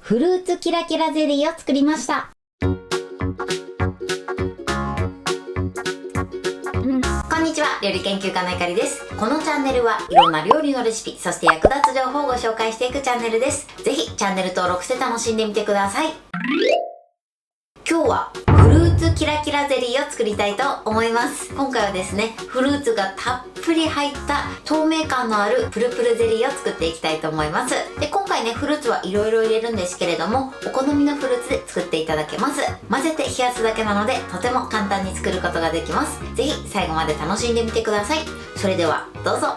フルーツキラキラゼリーを作りました。こんにちは、料理研究家のゆかりです。このチャンネルはいろんな料理のレシピ、そして役立つ情報をご紹介していくチャンネルです。ぜひチャンネル登録して楽しんでみてください。今日はフルーツキラキラゼリーを作りたいと思います。今回はですね、フルーツがたっぷり入った透明感のあるプルプルゼリーを作っていきたいと思います。で、今回ね、フルーツはいろいろ入れるんですけれども、お好みのフルーツで作っていただけます。混ぜて冷やすだけなので、とても簡単に作ることができます。ぜひ最後まで楽しんでみてください。それではどうぞ。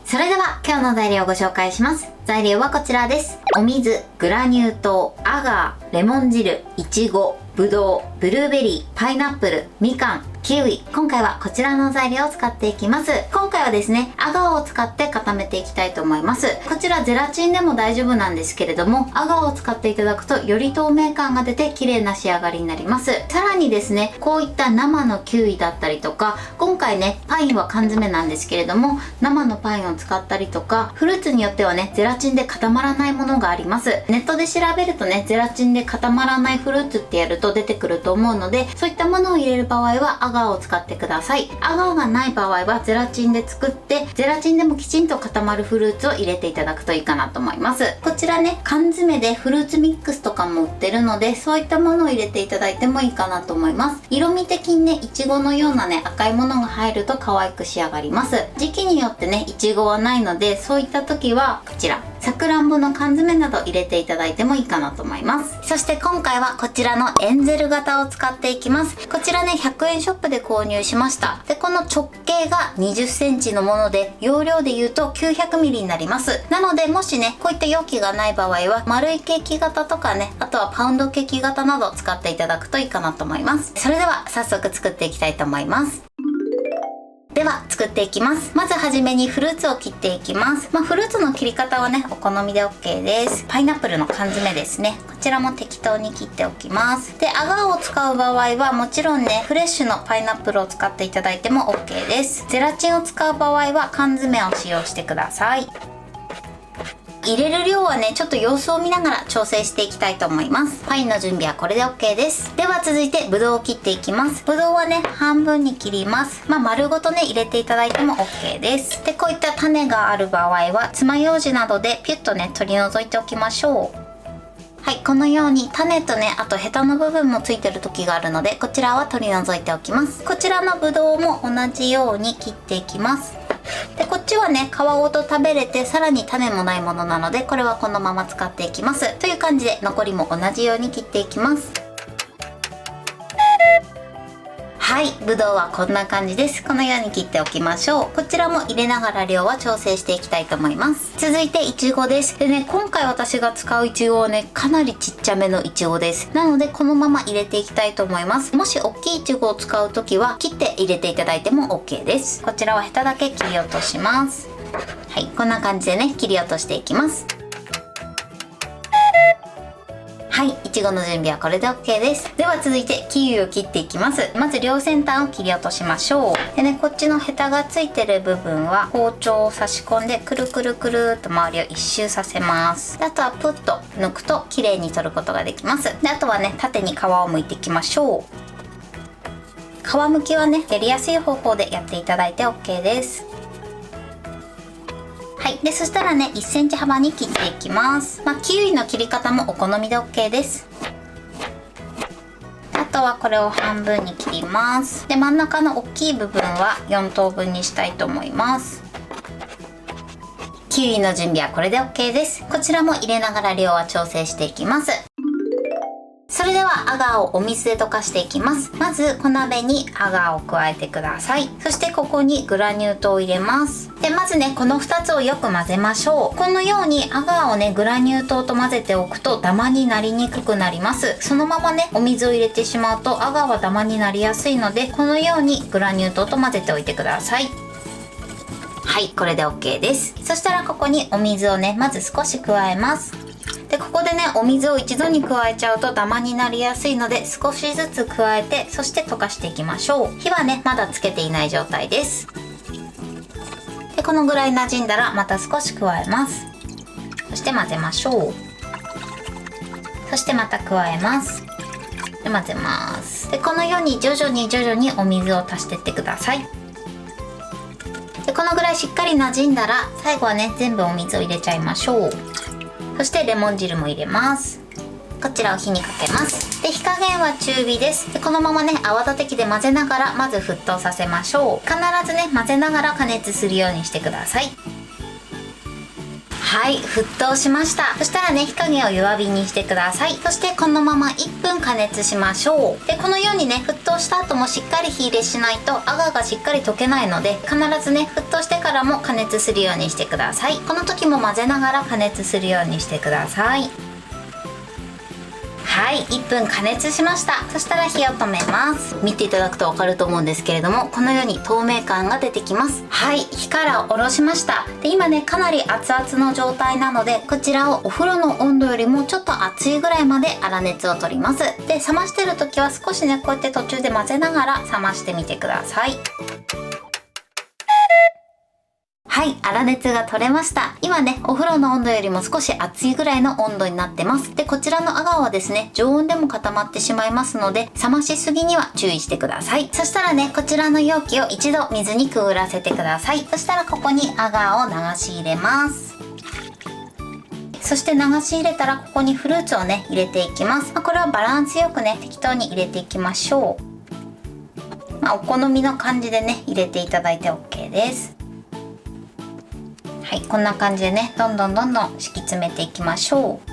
それでは今日の材料をご紹介します。材料はこちらです。お水、グラニュー糖、アガー、レモン汁、いちご、ぶどう、ブルーベリー、パイナップル、みかん、キウイ。今回はこちらの材料を使っていきます。今回はですね、アガーを使って固めていきたいと思います。こちらゼラチンでも大丈夫なんですけれども、アガーを使っていただくとより透明感が出て綺麗な仕上がりになります。さらにですね、こういった生のキウイだったりとか、今回ね、パインは缶詰なんですけれども、生のパインを使ったりとか、フルーツによってはね、ゼラチンで固まらないものがあります。ネットで調べるとね、ゼラチンで固まらないフルーツってやると出てくると思うので、そういったものを入れる場合はアガーを使ってください。アガーがない場合はゼラチンで作って、ゼラチンでもきちんと固まるフルーツを入れていただくといいかなと思います。こちらね、缶詰でフルーツミックスとかも売ってるので、そういったものを入れていただいてもいいかなと思います。色味的にね、いちごのようなね、赤いものが入ると可愛く仕上がります。時期によってね、いちごはないので、そういった時はこちらさくらんぼの缶詰など入れていただいてもいいかなと思います。そして今回はこちらのエンゼル型を使っていきます。こちらね、100円ショップで購入しました。で、この直径が20センチのもので、容量で言うと900ミリになります。なので、もしね、こういった容器がない場合は、丸いケーキ型とかね、あとはパウンドケーキ型など使っていただくといいかなと思います。それでは早速作っていきたいと思います。では作っていきます。まずはじめにフルーツを切っていきます。フルーツの切り方はね、お好みで OK です。パイナップルの缶詰ですね。こちらも適当に切っておきます。で、アガーを使う場合はもちろんね、フレッシュのパイナップルを使っていただいても OK です。ゼラチンを使う場合は缶詰を使用してください。入れる量はね、ちょっと様子を見ながら調整していきたいと思います。パインの準備はこれで OK です。では続いてぶどうを切っていきます。ぶどうはね、半分に切ります。丸ごとね、入れていただいても OK です。で、こういった種がある場合は爪楊枝などでピュッとね、取り除いておきましょう。はい、このように種とね、あとヘタの部分もついてる時があるので、こちらは取り除いておきます。こちらのぶどうも同じように切っていきます。で、こっちはね、皮ごと食べれて、さらに種もないものなので、これはこのまま使っていきます。という感じで、残りも同じように切っていきます。はい、ぶどうはこんな感じです。このように切っておきましょう。こちらも入れながら量は調整していきたいと思います。続いていちごです。でね、今回私が使ういちごはね、かなりちっちゃめのいちごです。なのでこのまま入れていきたいと思います。もし大きいいちごを使う時は切って入れていただいても OK です。こちらはヘタだけ切り落とします。はい、こんな感じでね、切り落としていきます。はい、いちごの準備はこれで OK です。では続いてキウイを切っていきます。まず両先端を切り落としましょう。でね、こっちのヘタがついてる部分は包丁を差し込んでくるくるくるっと周りを一周させます。で、あとはプッと抜くと綺麗に取ることができます。で、あとはね、縦に皮を剥いていきましょう。皮むきはね、やりやすい方法でやっていただいて OK です。はい、でそしたらね、1センチ幅に切っていきます。キウイの切り方もお好みで OK です。あとはこれを半分に切ります。で、真ん中の大きい部分は4等分にしたいと思います。キウイの準備はこれで OK です。こちらも入れながら量は調整していきます。それではアガーをお水で溶かしていきます。まず小鍋にアガーを加えてください。そしてここにグラニュー糖を入れます。で、まずね、この2つをよく混ぜましょう。このようにアガーをね、グラニュー糖と混ぜておくとダマになりにくくなります。そのままね、お水を入れてしまうとアガーはダマになりやすいので、このようにグラニュー糖と混ぜておいてください。はい、これで OK です。そしたらここにお水をね、まず少し加えます。で、ここでね、お水を一度に加えちゃうとダマになりやすいので、少しずつ加えて、そして溶かしていきましょう。火はね、まだつけていない状態です。で、このぐらい馴染んだらまた少し加えます。そして混ぜましょう。そしてまた加えます。で混ぜます。でこのように徐々にお水を足していってください。でこのぐらいしっかり馴染んだら最後はね全部お水を入れちゃいましょう。そしてレモン汁も入れます。こちらを火にかけます。で火加減は中火です。でこのままね泡立て器で混ぜながらまず沸騰させましょう。必ずね混ぜながら加熱するようにしてください。はい、沸騰しました。そしたらね火加減を弱火にしてください。そしてこのまま1分加熱しましょう。でこのようにね沸騰した後もしっかり火入れしないとアガーがしっかり溶けないので、必ずね沸騰してからも加熱するようにしてください。この時も混ぜながら加熱するようにしてください。はい、1分加熱しました。そしたら火を止めます。見ていただくと分かると思うんですけれども、このように透明感が出てきます。はい、火から下ろしました。で今ねかなり熱々の状態なので、こちらをお風呂の温度よりもちょっと熱いぐらいまで粗熱を取ります。で冷ましてる時は少しねこうやって途中で混ぜながら冷ましてみてください。はい、粗熱が取れました。今ねお風呂の温度よりも少し熱いぐらいの温度になってます。でこちらのアガーはですね常温でも固まってしまいますので、冷ましすぎには注意してください。そしたらねこちらの容器を一度水にくぐらせてください。そしたらここにアガーを流し入れます。そして流し入れたらここにフルーツをね入れていきます。これはバランスよくね適当に入れていきましょう。お好みの感じでね入れていただいて OK です。はい、こんな感じでねどんどん敷き詰めていきましょう。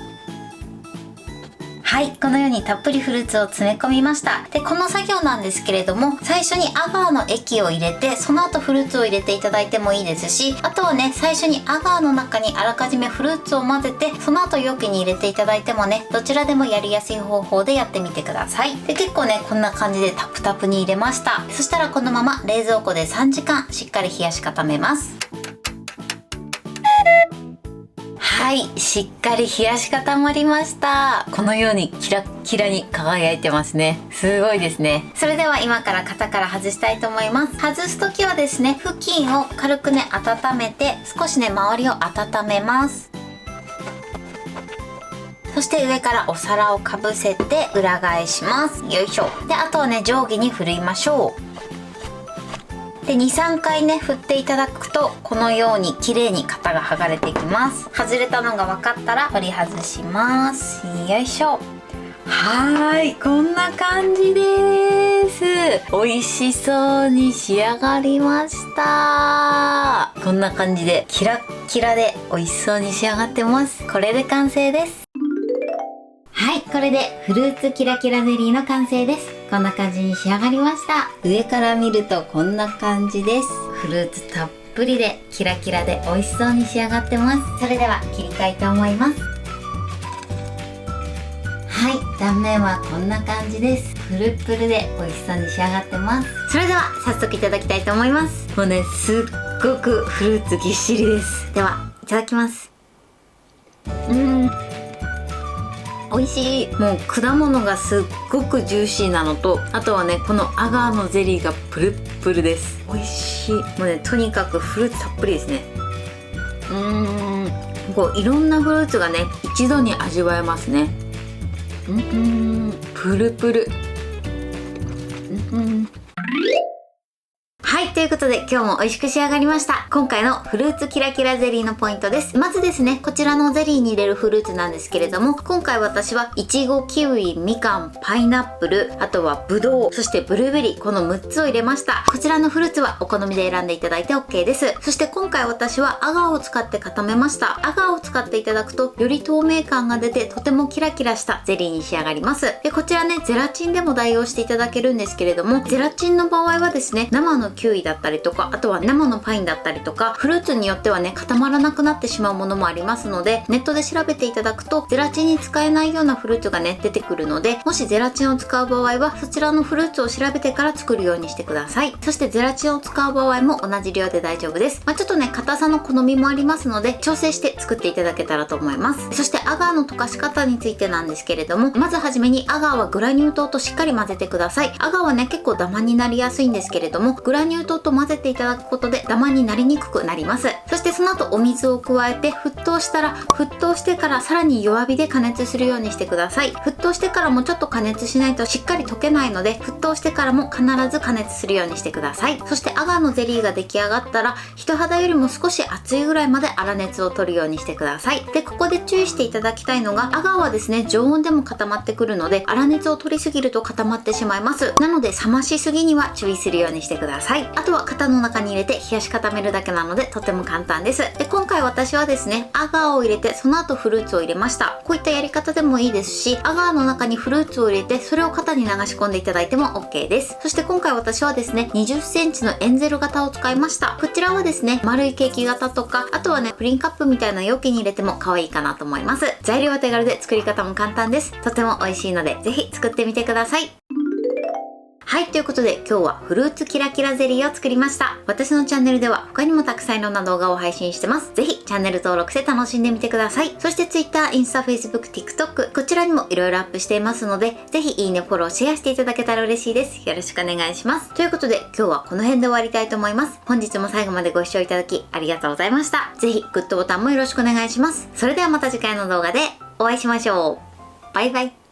はい、このようにたっぷりフルーツを詰め込みました。でこの作業なんですけれども、最初にアガーの液を入れてその後フルーツを入れていただいてもいいですし、あとはね最初にアガーの中にあらかじめフルーツを混ぜてその後容器に入れていただいてもね、どちらでもやりやすい方法でやってみてください。で結構ねこんな感じでタプタプに入れました。そしたらこのまま冷蔵庫で3時間しっかり冷やし固めます。はい、しっかり冷やし固まりました。このようにキラッキラに輝いてますね。すごいですね。それでは今から型から外したいと思います。外す時はですね布巾を軽くね温めて少しね周りを温めます。そして上からお皿をかぶせて裏返します。よいしょ。であとはね上下に振りましょう。で 2,3 回ね振っていただくとこのように綺麗に型が剥がれていきます。外れたのが分かったら取り外します。よいしょ。はい、こんな感じです。美味しそうに仕上がりました。こんな感じでキラッキラで美味しそうに仕上がってます。これで完成です。はい、これでフルーツキラキラゼリーの完成です。こんな感じに仕上がりました。上から見るとこんな感じです。フルーツたっぷりでキラキラで美味しそうに仕上がってます。それでは切りたいと思います。はい、断面はこんな感じです。プルプルで美味しそうに仕上がってます。それでは早速いただきたいと思います。もうねすっごくフルーツぎっしりです。ではいただきます。美味しい。もう果物がすっごくジューシーなのと、あとはねこのアガーのゼリーがプルップルです。美味しい。もうねとにかくフルーツたっぷりですね。こういろんなフルーツがね一度に味わえますね。プルプル。はい、ということで今日も美味しく仕上がりました。今回のフルーツキラキラゼリーのポイントです。まずですねこちらのゼリーに入れるフルーツなんですけれども、今回私はいちご、キウイ、みかん、パイナップル、あとはぶどう、そしてブルーベリー、この6つを入れました。こちらのフルーツはお好みで選んでいただいて OK です。そして今回私はアガーを使って固めました。アガーを使っていただくとより透明感が出てとてもキラキラしたゼリーに仕上がります。でこちらねゼラチンでも代用していただけるんですけれども、ゼラチンの場合はですね生のキウイだったりとか、あとは生のパインだったりとか、フルーツによってはね固まらなくなってしまうものもありますので、ネットで調べていただくとゼラチンに使えないようなフルーツがね出てくるので、もしゼラチンを使う場合はそちらのフルーツを調べてから作るようにしてください。そしてゼラチンを使う場合も同じ量で大丈夫です。ちょっとね硬さの好みもありますので調整して作っていただけたらと思います。そしてアガーの溶かし方についてなんですけれども、まずはじめにアガーはグラニュー糖としっかり混ぜてください。アガーはね結構ダマになりやすいんですけれども、グラニュー糖々と混ぜていただくことでダマになりにくくなります。そしてその後お水を加えて沸騰したら、沸騰してからさらに弱火で加熱するようにしてください。沸騰してからもちょっと加熱しないとしっかり溶けないので、沸騰してからも必ず加熱するようにしてください。そしてアガーのゼリーが出来上がったら、人肌よりも少し熱いぐらいまで粗熱を取るようにしてください。で、ここで注意していただきたいのが、アガーはですね、常温でも固まってくるので、粗熱を取りすぎると固まってしまいます。なので冷ましすぎには注意するようにしてください。あとは型の中に入れて冷やし固めるだけなのでとても簡単です。で、今回私はですね、アガーを入れてその後フルーツを入れました。こういったやり方でもいいですし、アガーの中にフルーツを入れてそれを型に流し込んでいただいても OK です。そして今回私はですね、20センチのエンゼル型を使いました。こちらはですね、丸いケーキ型とか、あとはね、プリンカップみたいな容器に入れても可愛いかなと思います。材料は手軽で作り方も簡単です。とても美味しいのでぜひ作ってみてください。はい、ということで今日はフルーツキラキラゼリーを作りました。私のチャンネルでは他にもたくさんいろんな動画を配信してます。ぜひチャンネル登録して楽しんでみてください。そして Twitter、インスタ、Facebook、TikTok、こちらにもいろいろアップしていますので、ぜひいいね、フォロー、シェアしていただけたら嬉しいです。よろしくお願いします。ということで今日はこの辺で終わりたいと思います。本日も最後までご視聴いただきありがとうございました。ぜひグッドボタンもよろしくお願いします。それではまた次回の動画でお会いしましょう。バイバイ。